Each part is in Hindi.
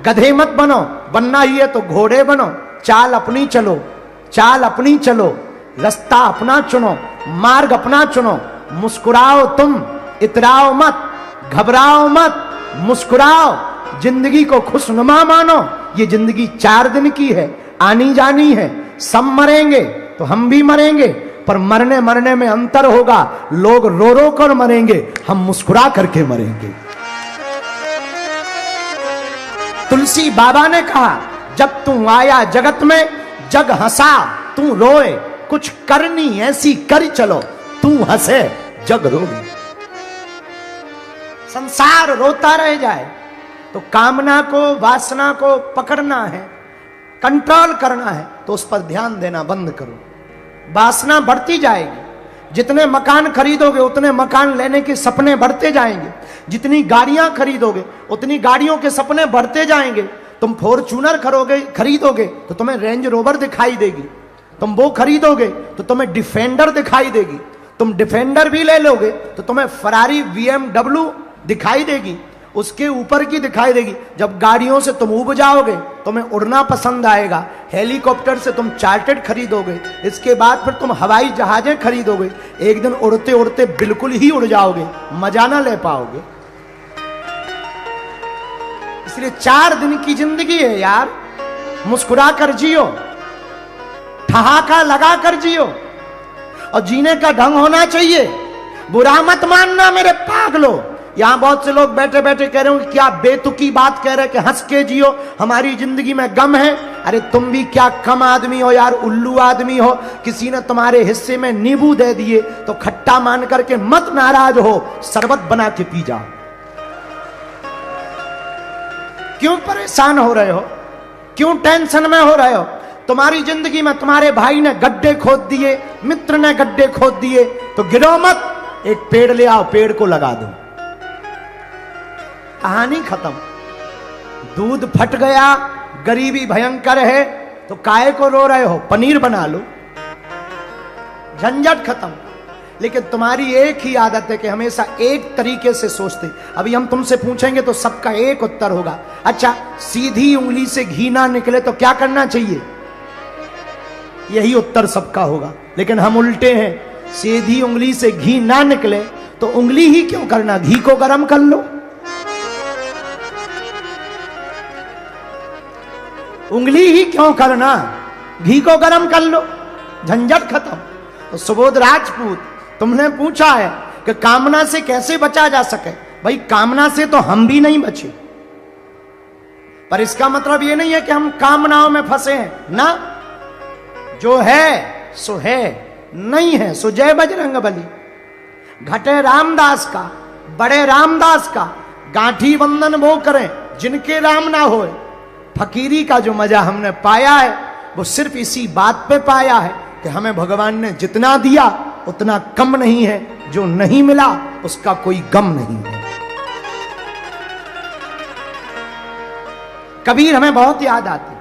गधे मत बनो, बनना ही है तो घोड़े बनो। चाल अपनी चलो, चाल अपनी चलो, रास्ता अपना चुनो, मार्ग अपना चुनो। मुस्कुराओ तुम, इतराओ मत, घबराओ मत, मुस्कुराओ। जिंदगी को खुशनुमा मानो। ये जिंदगी 4 दिन की है, आनी जानी है। सब मरेंगे तो हम भी मरेंगे, पर मरने मरने में अंतर होगा। लोग रो रो कर मरेंगे, हम मुस्कुरा करके मरेंगे। तुलसी बाबा ने कहा, जब तू आया जगत में, जग हंसा तू रोए। कुछ करनी ऐसी कर चलो, तू हंसे जग रोए। संसार रोता रह जाए तो कामना को, वासना को पकड़ना है, कंट्रोल करना है, तो उस पर ध्यान देना बंद करो। वासना बढ़ती जाएगी। जितने मकान खरीदोगे उतने मकान लेने के सपने बढ़ते जाएंगे। जितनी गाड़ियां खरीदोगे उतनी गाड़ियों के सपने बढ़ते जाएंगे। तुम फॉर्च्यूनर खरीदोगे तो तुम्हें रेंज रोवर दिखाई देगी। तुम वो खरीदोगे तो तुम्हें डिफेंडर दिखाई देगी। तुम डिफेंडर भी ले लोगे तो तुम्हें फरारी BMW दिखाई देगी, उसके ऊपर की दिखाई देगी। जब गाड़ियों से तुम उब जाओगे, तुम्हें उड़ना पसंद आएगा। हेलीकॉप्टर से तुम चार्टर्ड खरीदोगे, इसके बाद फिर तुम हवाई जहाजें खरीदोगे। एक दिन उड़ते उड़ते बिल्कुल ही उड़ जाओगे, मजा ना ले पाओगे। इसलिए 4 दिन की जिंदगी है यार, मुस्कुरा कर जियो, ठहाका लगा कर जियो। और जीने का ढंग होना चाहिए। बुरा मत मानना मेरे पागलो। यहां बहुत से लोग बैठे बैठे कह रहे हो क्या बेतुकी बात कह रहे कि हंस के जियो, हमारी जिंदगी में गम है। अरे तुम भी क्या कम आदमी हो यार, उल्लू आदमी हो। किसी ने तुम्हारे हिस्से में नींबू दे दिए तो खट्टा मान करके मत नाराज हो, शरबत बना के पी जाओ। क्यों परेशान हो रहे हो, क्यों टेंशन में हो रहे हो? तुम्हारी जिंदगी में तुम्हारे भाई ने गड्ढे खोद दिए, मित्र ने गड्ढे खोद दिए, तो गिरो मत, एक पेड़ ले आओ, पेड़ को लगा दो, कहानी खत्म। दूध फट गया, गरीबी भयंकर है, तो काहे को रो रहे हो? पनीर बना लो, झंझट खत्म। लेकिन तुम्हारी एक ही आदत है कि हमेशा एक तरीके से सोचते। अभी हम तुमसे पूछेंगे तो सबका एक उत्तर होगा। अच्छा, सीधी उंगली से घी ना निकले तो क्या करना चाहिए? यही उत्तर सबका होगा। लेकिन हम उल्टे हैं, सीधी उंगली से घी ना निकले तो उंगली ही क्यों करना, घी को गर्म कर लो। उंगली ही क्यों करना, घी को गर्म कर लो, झंझट खत्म। तो सुबोध राजपूत, तुमने पूछा है कि कामना से कैसे बचा जा सके। भाई कामना से तो हम भी नहीं बचे, पर इसका मतलब यह नहीं है कि हम कामनाओं में फंसे हैं ना। जो है सो है, नहीं है सो जय बजरंग बली। घटे रामदास का, बड़े रामदास का, गांठी वंदन वो करें जिनके राम ना होए। फकीरी का जो मजा हमने पाया है वो सिर्फ इसी बात पे पाया है कि हमें भगवान ने जितना दिया उतना कम नहीं है, जो नहीं मिला उसका कोई गम नहीं है। कबीर हमें बहुत याद आते।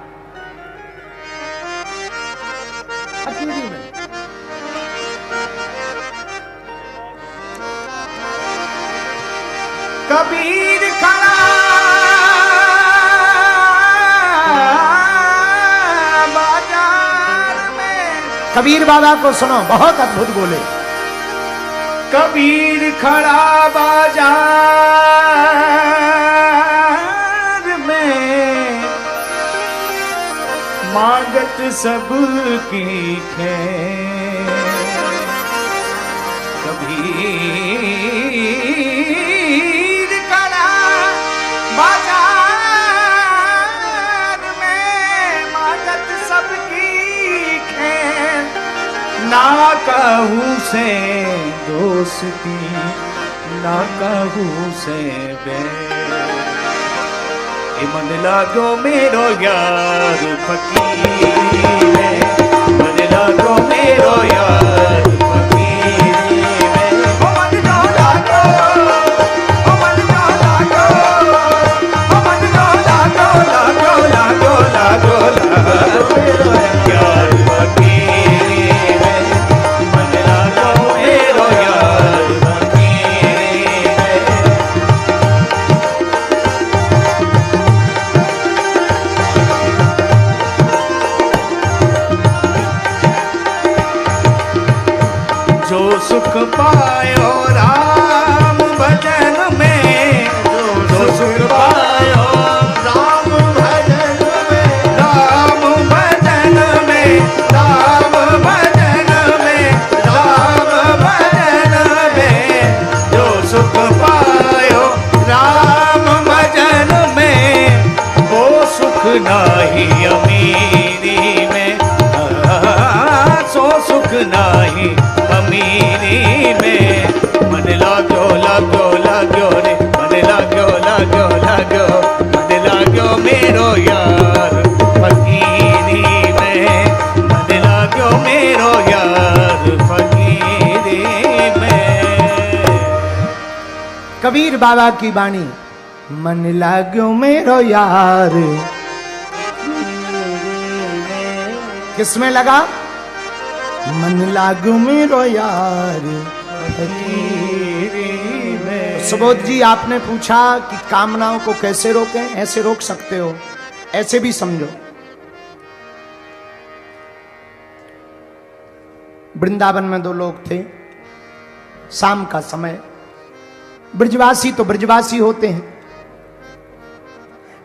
कबीर खड़ा बाजार में, कबीर बाबा को सुनो, बहुत अद्भुत बोले। कबीर खड़ा बाजार में, मांगत सबकी खैर। कबीर बाजार में, मांगत सबकी खैर। ना कहूँ से दोस्ती, ना कहूँ से बैर। मन लागो मेरो यार फकीर, मन लागो मेरो यार सुख पायो राम भजन में, जो सुख पायो राम भजन में, राम भजन में, राम भजन में, राम भजन में, जो सुख पायो राम भजन में, वो सुख नाही अमीरी में, सो सुख नाही अमीरी में। मन लागो लागो लागो रे, मन लागो लागो लागो, मन लागो मेरो यार फकीरी में, मन लागो मेरो यार फकीरी में। कबीर बाबा की वाणी, मन लाग्यो मेरो यार। किसमें लगा? मन लागो मेरो यार फकीरी में। सुबोध जी, आपने पूछा कि कामनाओं को कैसे रोकें? ऐसे रोक सकते हो, ऐसे भी समझो। वृंदावन में दो लोग थे, शाम का समय। ब्रजवासी तो ब्रजवासी होते हैं,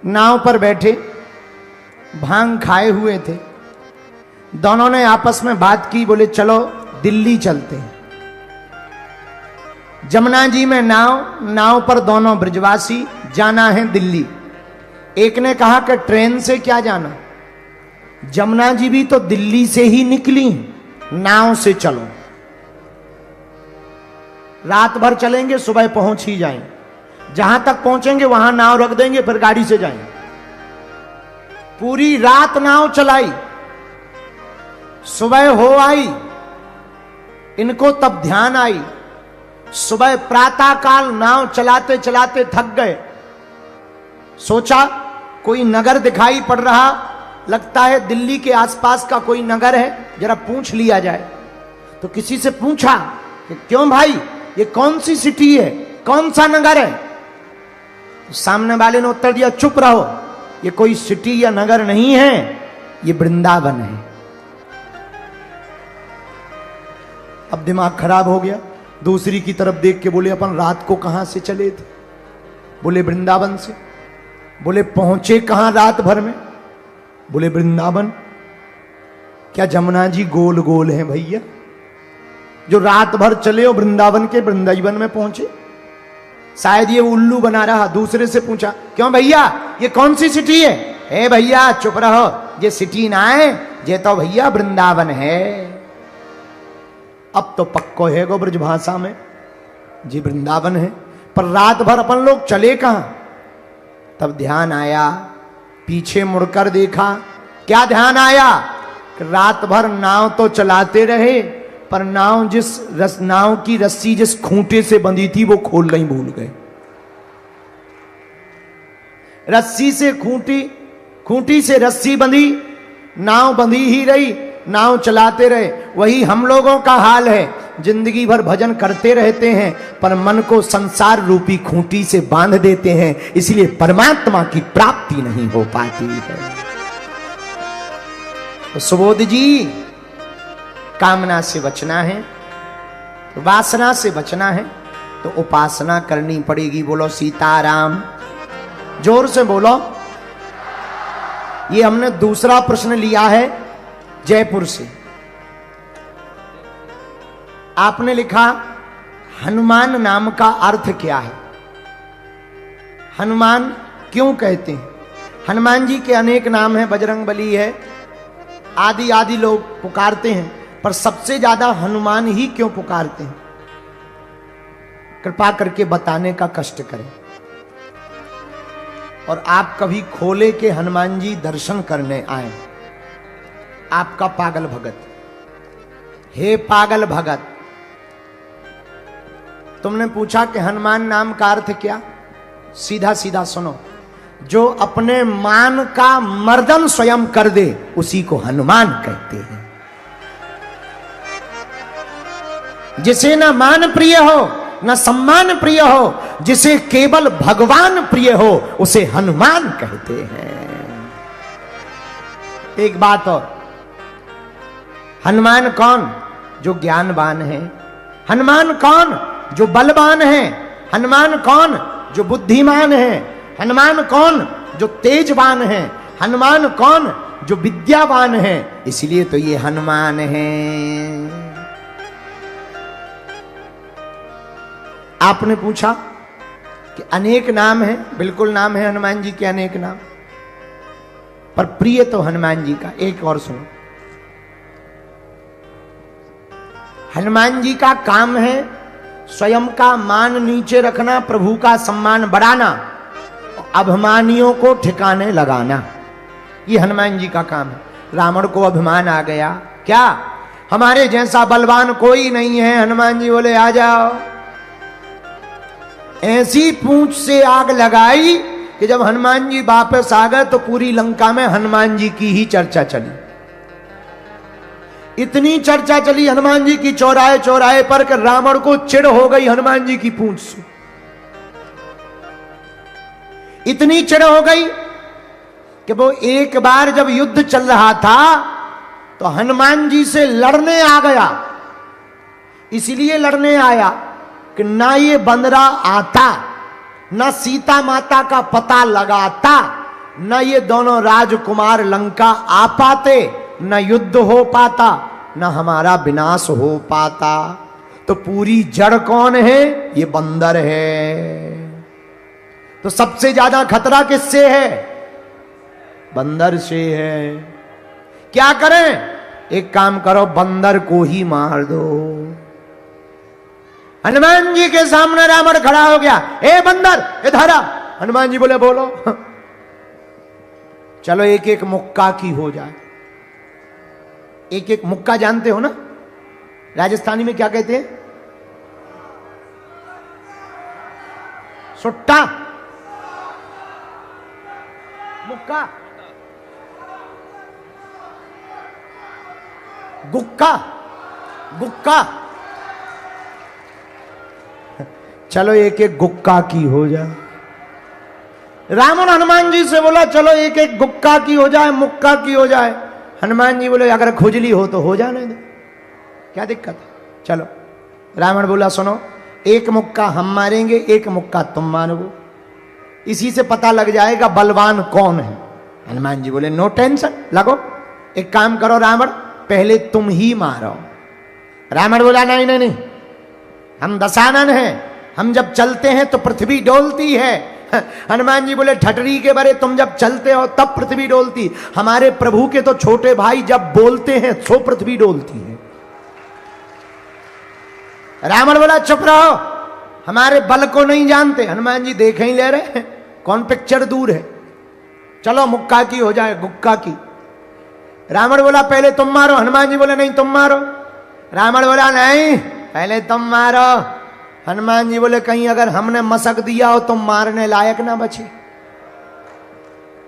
नाव पर बैठे भांग खाए हुए थे। दोनों ने आपस में बात की, बोले चलो दिल्ली चलते हैं। जमुना जी में नाव पर दोनों ब्रजवासी, जाना है दिल्ली। एक ने कहा कि ट्रेन से क्या जाना, जमुना जी भी तो दिल्ली से ही निकली, नाव से चलो। रात भर चलेंगे, सुबह पहुंच ही जाएंगे। जहां तक पहुंचेंगे वहां नाव रख देंगे, फिर गाड़ी से जाएंगे। पूरी रात नाव चलाई, सुबह हो आई। इनको तब ध्यान आई, सुबह प्रातः काल नाव चलाते चलाते थक गए। सोचा कोई नगर दिखाई पड़ रहा, लगता है दिल्ली के आसपास का कोई नगर है, जरा पूछ लिया जाए। तो किसी से पूछा कि क्यों भाई, ये कौन सी सिटी है, कौन सा नगर है? तो सामने वाले ने उत्तर दिया, चुप रहो, ये कोई सिटी या नगर नहीं है, ये वृंदावन है। अब दिमाग खराब हो गया। दूसरी की तरफ देख के बोले, अपन रात को कहां से चले थे? बोले वृंदावन से। बोले पहुंचे कहां रात भर में? बोले वृंदावन। क्या जमुना जी गोल गोल हैं भैया? जो रात भर चले और वृंदावन के वृंदावन में पहुंचे? शायद ये उल्लू बना रहा। दूसरे से पूछा, क्यों भैया ये कौन सी सिटी है? ए भैया चुप रहो, ये सिटी ना है, ये तो भैया वृंदावन है। अब तो पक्को है गो ब्रज भाषा में, जी वृंदावन है। पर रात भर अपन लोग चले कहां? तब ध्यान आया, पीछे मुड़कर देखा। क्या ध्यान आया? कि रात भर नाव तो चलाते रहे, पर नाव की रस्सी जिस खूंटे से बंधी थी वो खोलना ही भूल गए। रस्सी से खूंटी से रस्सी बंधी, नाव बंधी ही रही, नाव चलाते रहे। वही हम लोगों का हाल है, जिंदगी भर भजन करते रहते हैं, पर मन को संसार रूपी खूंटी से बांध देते हैं, इसलिए परमात्मा की प्राप्ति नहीं हो पाती है। तो सुबोध जी, कामना से बचना है, वासना से बचना है, तो उपासना करनी पड़ेगी। बोलो सीताराम, जोर से बोलो। ये हमने दूसरा प्रश्न लिया है जयपुर से। आपने लिखा, हनुमान नाम का अर्थ क्या है? हनुमान क्यों कहते हैं? हनुमान जी के अनेक नाम हैं, बजरंगबली है, आदि आदि लोग पुकारते हैं, पर सबसे ज्यादा हनुमान ही क्यों पुकारते हैं? कृपा करके बताने का कष्ट करें। और आप कभी खोले के हनुमान जी दर्शन करने आए, आपका पागल भगत, हे पागल भगत, तुमने पूछा कि हनुमान नाम का अर्थ क्या? सीधा सीधा सुनो, जो अपने मान का मर्दन स्वयं कर दे उसी को हनुमान कहते हैं। जिसे न मान प्रिय हो न सम्मान प्रिय हो, जिसे केवल भगवान प्रिय हो, उसे हनुमान कहते हैं। एक बात और, हनुमान कौन? जो ज्ञानवान है, हनुमान कौन? जो बलवान है। हनुमान कौन? जो बुद्धिमान है। हनुमान कौन? जो तेजवान है। हनुमान कौन? जो विद्यावान है। इसलिए तो ये हनुमान है। आपने पूछा कि अनेक नाम है, बिल्कुल नाम है हनुमान जी के अनेक नाम, पर प्रिय तो हनुमान जी का। एक और सुनो, हनुमान जी का काम है स्वयं का मान नीचे रखना, प्रभु का सम्मान बढ़ाना, अभिमानियों को ठिकाने लगाना। ये हनुमान जी का काम है। रावण को अभिमान आ गया, क्या हमारे जैसा बलवान कोई नहीं है? हनुमान जी बोले आ जाओ। ऐसी पूंछ से आग लगाई कि जब हनुमान जी वापस आ गए तो पूरी लंका में हनुमान जी की ही चर्चा चली। इतनी चर्चा चली हनुमान जी की चौराहे चौराहे पर कि रावण को चिढ़ हो गई हनुमान जी की पूंछ से। इतनी चिढ़ हो गई कि वो एक बार जब युद्ध चल रहा था तो हनुमान जी से लड़ने आ गया। इसलिए लड़ने आया कि ना ये बंदरा आता, ना सीता माता का पता लगाता, ना ये दोनों राजकुमार लंका आ पाते, ना युद्ध हो पाता, ना हमारा विनाश हो पाता। तो पूरी जड़ कौन है? ये बंदर है। तो सबसे ज्यादा खतरा किससे है? बंदर से है। क्या करें? एक काम करो, बंदर को ही मार दो। हनुमान जी के सामने रावण खड़ा हो गया, ए बंदर इधर आ। हनुमान जी बोले बोलो। चलो एक एक मुक्का की हो जाए। एक एक मुक्का जानते हो ना? राजस्थानी में क्या कहते हैं? सुट्टा, मुक्का, गुक्का, गुक्का। चलो एक एक गुक्का की हो जाए। रावण हनुमान जी से बोला चलो एक एक गुक्का की हो जाए, मुक्का की हो जाए। हनुमान जी बोले अगर खुजली हो तो हो जाने दो, क्या दिक्कत है? चलो। रावण बोला सुनो, एक मुक्का हम मारेंगे, एक मुक्का तुम मारोगे, इसी से पता लग जाएगा बलवान कौन है। हनुमान जी बोले नो टेंशन, लगो। एक काम करो रावण, पहले तुम ही मारो। रावण बोला नहीं नहीं नहीं, हम दशानन हैं, हम जब चलते हैं तो पृथ्वी डोलती है। हनुमान जी बोले ठटरी के बरे, तुम जब चलते हो तब पृथ्वी डोलती, हमारे प्रभु के तो छोटे भाई जब बोलते हैं तो पृथ्वी डोलती है। रावण बोला चुप रहो, हमारे बल को नहीं जानते। हनुमान जी देख ही ले रहे हैं, कौन पिक्चर दूर है। चलो मुक्का की हो जाए, गुक्का की। रावण बोला पहले तुम मारो। हनुमान जी बोले नहीं तुम मारो। रावण बोला नहीं पहले तुम मारो। हनुमान जी बोले कहीं अगर हमने मसक दिया हो तो मारने लायक ना बचे,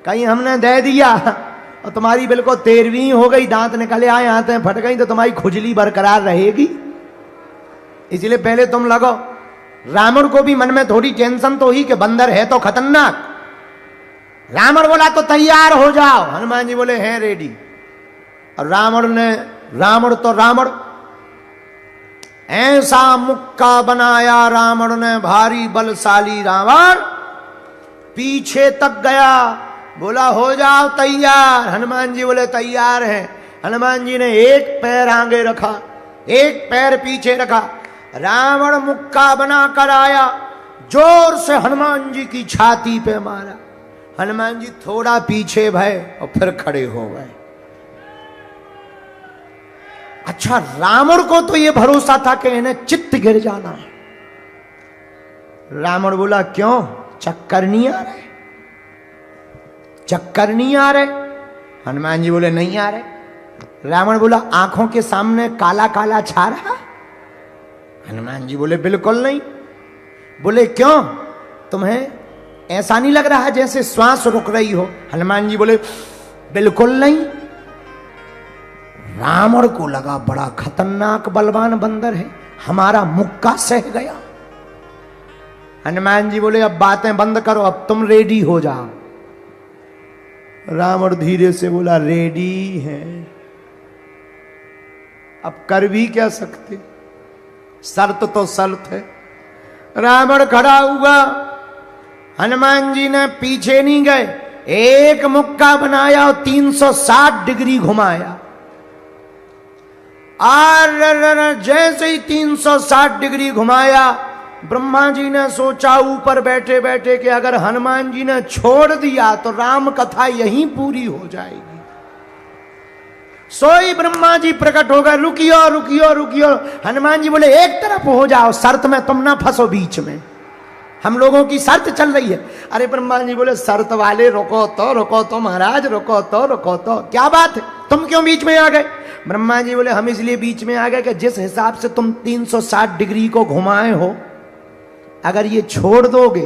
कहीं हमने दे दिया और तुम्हारी बिल्कुल 13वीं हो गई, दांत निकले आए, आते फट गई, तो तुम्हारी खुजली बरकरार रहेगी। इसलिए पहले तुम लगो। रावण को भी मन में थोड़ी टेंशन तो हुई कि बंदर है तो खतरनाक। रावण बोला तो तैयार हो जाओ। हनुमान जी बोले हैं रेडी। और रावण ऐसा मुक्का बनाया रावण ने, भारी बलशाली रावण पीछे तक गया। बोला हो जाओ तैयार। हनुमान जी बोले तैयार हैं। हनुमान जी ने एक पैर आगे रखा, एक पैर पीछे रखा। रावण मुक्का बनाकर आया, जोर से हनुमान जी की छाती पे मारा। हनुमान जी थोड़ा पीछे भय और फिर खड़े हो गए। अच्छा, रावण को तो यह भरोसा था कि इन्हें चित्त गिर जाना है। रावण बोला क्यों, चक्कर नहीं आ रहे? चक्कर नहीं आ रहे? हनुमान जी बोले नहीं आ रहे। रावण बोला आंखों के सामने काला काला छा रहा? हनुमान जी बोले बिल्कुल नहीं। बोले क्यों, तुम्हें ऐसा नहीं लग रहा जैसे श्वास रुक रही हो? हनुमान जी बोले बिल्कुल नहीं। रावण को लगा बड़ा खतरनाक बलवान बंदर है, हमारा मुक्का सह गया। हनुमान जी बोले अब बातें बंद करो, अब तुम रेडी हो जाओ। रावण धीरे से बोला रेडी है। अब कर भी क्या सकते, शर्त तो शर्त है। रावण खड़ा हुआ, हनुमान जी ने पीछे नहीं गए, एक मुक्का बनाया और 360 डिग्री घुमाया। और जैसे ही 360 डिग्री घुमाया, ब्रह्मा जी ने सोचा ऊपर बैठे बैठे कि अगर हनुमान जी ने छोड़ दिया तो राम कथा यहीं पूरी हो जाएगी। सोई ब्रह्मा जी प्रकट हो गए, रुकियो रुकियो रुकियो। हनुमान जी बोले एक तरफ हो जाओ, शर्त में तुम ना फंसो बीच में, हम लोगों की शर्त चल रही है। अरे ब्रह्मा जी बोले शर्त वाले रुको तो महाराज, रुको तो क्या बात है, तुम क्यों बीच में आ गए? ब्रह्मा जी बोले हम इसलिए बीच में आ गए कि जिस हिसाब से तुम 360 डिग्री को घुमाए हो, अगर ये छोड़ दोगे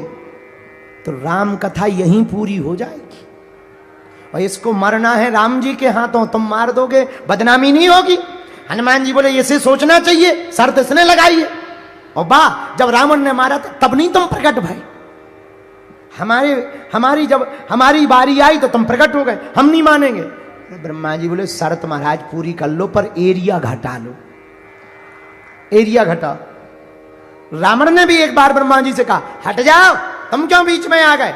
तो राम कथा यहीं पूरी हो जाएगी, और इसको मरना है राम जी के हाथों, तुम मार दोगे बदनामी नहीं होगी। हनुमान जी बोले इसे सोचना चाहिए, शर्त इसने लगाई है। और वाह, जब रावण ने मारा था तब नहीं तुम प्रकट भाई, जब हमारी बारी आई तो तुम प्रकट हो गए, हम नहीं मानेंगे। ब्रह्मा जी बोले शर्त महाराज पूरी कर लो, पर एरिया घटा लो, एरिया घटाओ। रावण ने भी एक बार ब्रह्मा जी से कहा हट जाओ, तुम क्यों बीच में आ गए?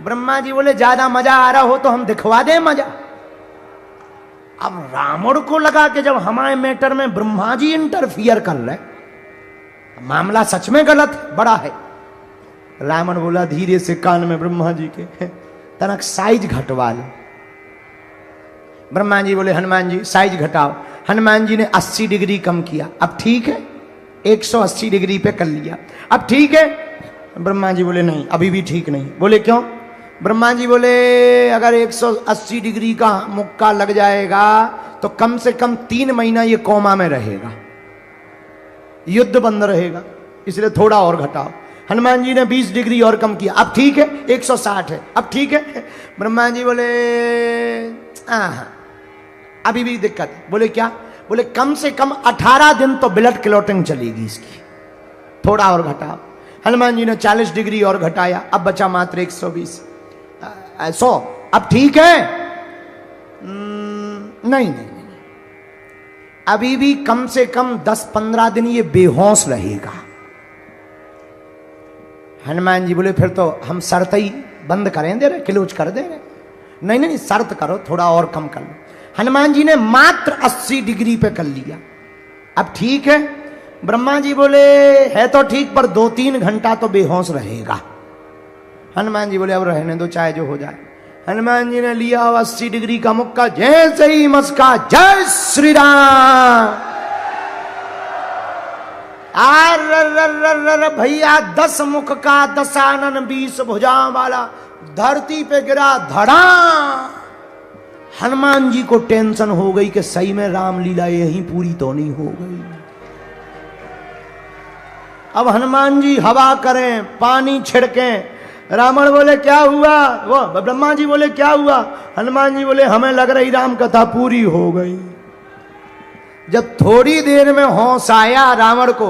ब्रह्मा जी बोले ज्यादा मजा आ रहा हो तो हम दिखवा दें मजा। अब रावण को लगा कि जब हमारे मैटर में ब्रह्मा जी इंटरफियर कर रहे, मामला सच में गलत बड़ा है। रावण बोला धीरे से कान में ब्रह्मा जी के, तनक साइज घटवा लो। ब्रह्मा जी बोले हनुमान जी साइज घटाओ। हनुमान जी ने 80 डिग्री कम किया, अब ठीक है, 180 डिग्री पे कर लिया, अब ठीक है। ब्रह्मा जी बोले नहीं, अभी भी ठीक नहीं। बोले क्यों? ब्रह्मा जी बोले अगर 180 डिग्री का मुक्का लग जाएगा तो कम से कम 3 महीना ये कोमा में रहेगा, युद्ध बंद रहेगा, इसलिए थोड़ा और घटाओ। हनुमान जी ने 20 डिग्री और कम किया, अब ठीक है, 160 है, अब ठीक है। ब्रह्मा जी बोले अभी भी दिक्कत है। बोले क्या? बोले कम से कम 18 दिन तो ब्लड क्लॉटिंग चलेगी इसकी, थोड़ा और घटाओ। हनुमान जी ने 40 डिग्री और घटाया, अब बचा मात्र 120, 100, अब ठीक है? नहीं, अभी भी कम से कम 10-15 दिन ये बेहोश रहेगा। हनुमान जी बोले फिर तो हम शर्त ही बंद करें दे रहे, क्लोज कर दे रहे। नहीं, शर्त करो, थोड़ा और कम कर लो। हनुमान जी ने मात्र 80 डिग्री पे कर लिया, अब ठीक है। ब्रह्मा जी बोले है तो ठीक, पर 2-3 घंटा तो बेहोश रहेगा। हनुमान जी बोले अब रहने दो, चाहे जो हो जाए। हनुमान जी ने लिया 80 डिग्री का मुक्का, जैसे ही मस्का, जय श्री राम। भैया 10 मुख का 10 आनन 20 भुजाओं वाला धरती पे गिरा धड़ा। हनुमान जी को टेंशन हो गई कि सही में रामलीला यहीं पूरी तो नहीं हो गई। अब हनुमान जी हवा करें, पानी छिड़कें। रावण बोले क्या हुआ? वो ब्रह्मा जी बोले क्या हुआ? हनुमान जी बोले हमें लग रही राम कथा पूरी हो गई। जब थोड़ी देर में होश आया रावण को,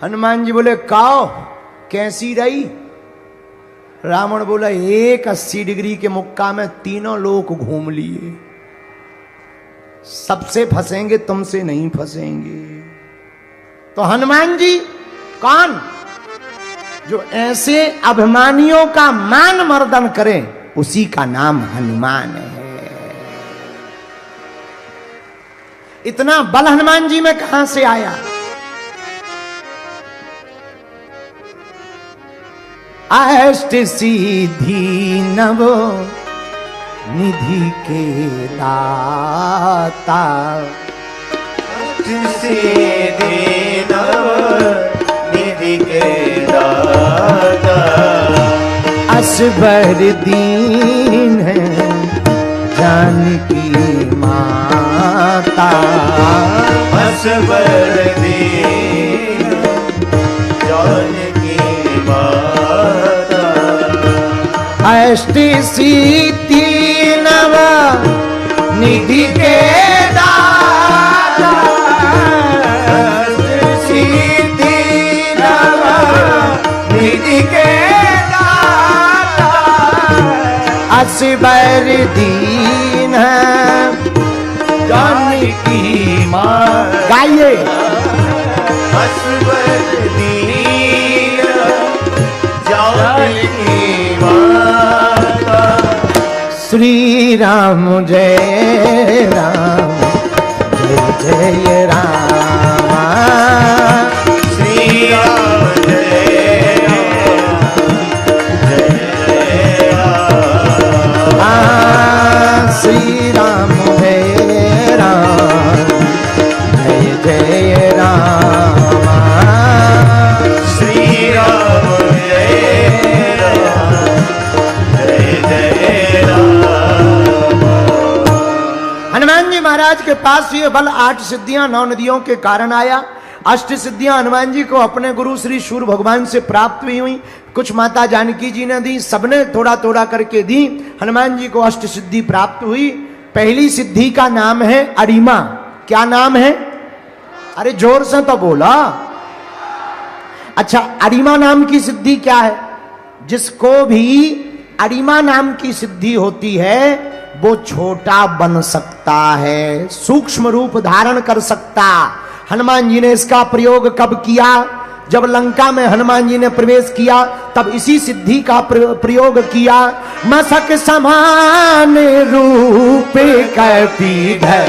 हनुमान जी बोले काओ कैसी रही? रावण बोला 80 डिग्री के मुक्का में तीनों लोग घूम लिए, सबसे फंसेंगे, तुमसे नहीं फंसेंगे। तो हनुमान जी कौन? जो ऐसे अभिमानियों का मान मर्दन करे, उसी का नाम हनुमान है। इतना बल हनुमान जी में कहां से आया? अष्ट सिद्धि नव निधि के दाता, अष्ट सिद्धि नव निधि के दाता, असबर दीन है जानकी माता, असबर दीन जानकी माता, अष्ट सिद्धि नव निधि के दाता, अष्ट सिद्धि नव निधि के दाता, असबर दीन है जानकी माता, गाइए। असबर की माता। श्री राम जय राम जय जय राम। श्री राम जय राम, श्री राम जय राम जय जय राम। श्री राम जय राम। हनुमान जी महाराज के पास ये बल 8 सिद्धियां 9 नदियों के कारण आया। अष्ट सिद्धियां हनुमान जी को अपने गुरु श्री सूर्य भगवान से प्राप्त हुई। कुछ माता जानकी जी ने दी, सबने थोड़ा थोड़ा करके दी। हनुमान जी को अष्ट सिद्धि प्राप्त हुई। पहली सिद्धि का नाम है अरिमा। क्या नाम है? अरे जोर से तो बोला। अच्छा, अरिमा नाम की सिद्धि क्या है? जिसको भी अरिमा नाम की सिद्धि होती है वो छोटा बन सकता है, सूक्ष्म रूप धारण कर सकता। हनुमान जी ने इसका प्रयोग कब किया? जब लंका में हनुमान जी ने प्रवेश किया तब इसी सिद्धि का प्रयोग किया। मसक समान रूप कपीधर,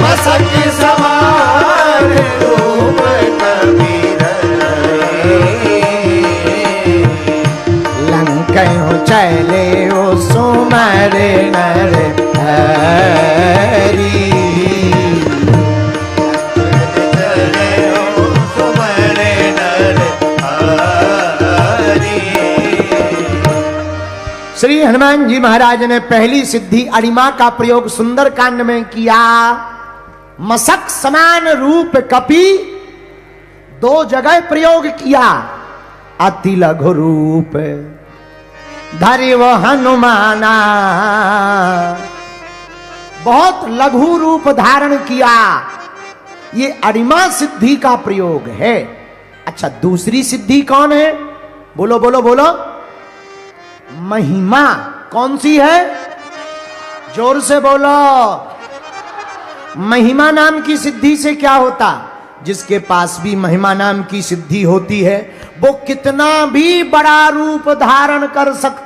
मसक समान रूप कपीधर, लंकयो चले ओ सुमर नर हरि। श्री हनुमान जी महाराज ने पहली सिद्धि अरिमा का प्रयोग सुंदर कांड में किया। मसक समान रूप कपि 2 जगह प्रयोग किया। अति लघु रूप धरि वो हनुमाना, बहुत लघु रूप धारण किया। ये अरिमा सिद्धि का प्रयोग है। अच्छा, दूसरी सिद्धि कौन है? बोलो बोलो बोलो। महिमा। कौन सी है? जोर से बोलो। महिमा नाम की सिद्धि से क्या होता? जिसके पास भी महिमा नाम की सिद्धि होती है वो कितना भी बड़ा रूप धारण कर सकता